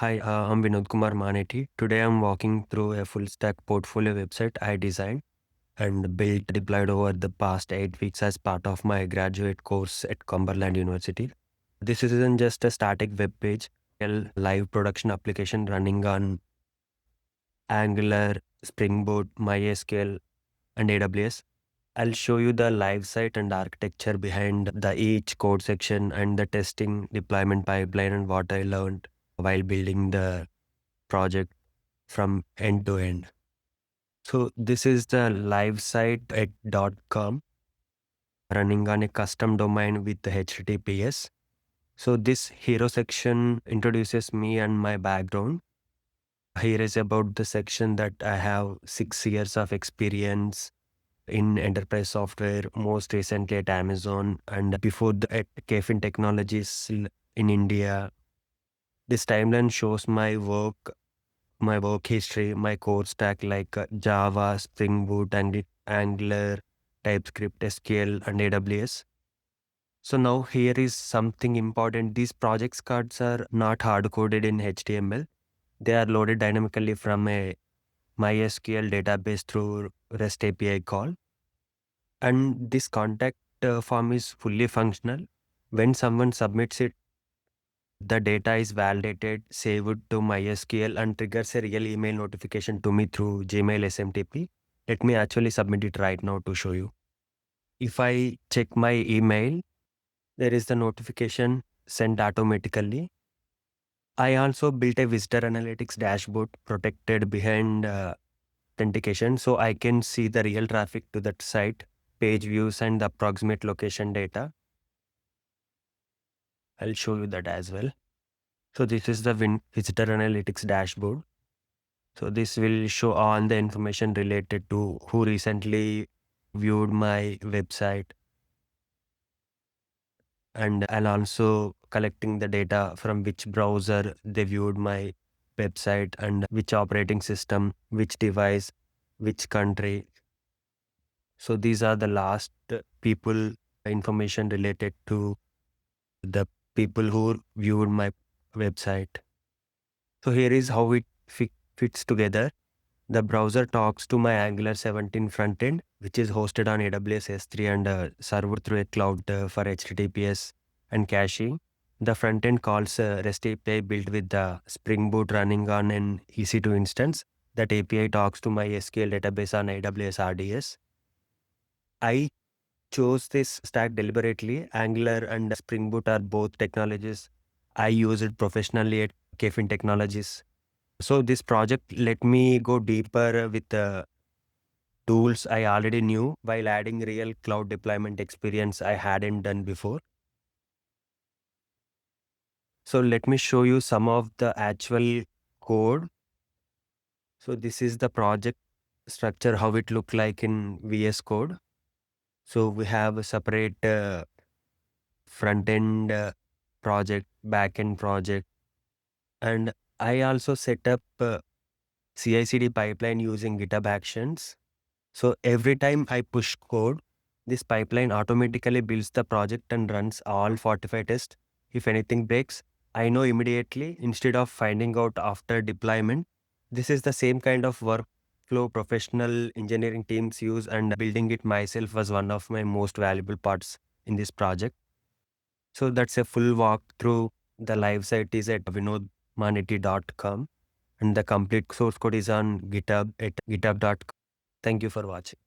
Hi, I'm Vinod Kumar Maneti. Today I'm walking through a full stack portfolio website I designed and built deployed over the past 8 weeks as part of my graduate course at Cumberland University. This isn't just a static web page, a live production application running on Angular, Spring Boot, MySQL, and AWS. I'll show you the live site and architecture behind the each code section and the testing deployment pipeline and what I learned while building the project from end to end. So this is the live site at .com running on a custom domain with the HTTPS. So this hero section introduces me and my background. Here is about the section that I have 6 years of experience in enterprise software, most recently at Amazon and before at Kafin Technologies in India. This timeline shows my work history, my core stack like Java, Spring Boot, and Angular, TypeScript, SQL, and AWS. So now here is something important. These projects cards are not hard coded in HTML. They are loaded dynamically from a MySQL database through REST API call. And this contact form is fully functional. When someone submits it, the data is validated, saved to MySQL, and triggers a real email notification to me through Gmail SMTP. Let me actually submit it right now to show you. If I check my email, there is the notification sent automatically. I also built a visitor analytics dashboard protected behind authentication so I can see the real traffic to that site, page views, and the approximate location data. I'll show you that as well. So this is the visitor analytics dashboard. So this will show all the information related to who recently viewed my website, and I'll also collecting the data from which browser they viewed my website and which operating system, which device, which country. So these are the last people information related to the people who viewed my website. So here is how it fits together. The browser talks to my Angular 17 frontend, which is hosted on AWS S3 and served through a cloud for HTTPS and caching. The frontend calls REST API built with the Spring Boot running on an EC2 instance. That API talks to my SQL database on AWS RDS. I chose this stack deliberately. Angular and Spring Boot are both technologies I used professionally at Kafin Technologies. So this project let me go deeper with the tools I already knew while adding real cloud deployment experience I hadn't done before. So let me show you some of the actual code. So this is the project structure, how it look like in VS Code. So we have a separate front-end project, back-end project, and I also set up CI/CD pipeline using GitHub Actions. So every time I push code, this pipeline automatically builds the project and runs all 45 tests. If anything breaks, I know immediately instead of finding out after deployment. This is the same kind of workflow professional engineering teams use, and building it myself was one of my most valuable parts in this project. So that's a full walk through. The live site is at vinodmaneti.com and the complete source code is on GitHub at github.com. Thank you for watching.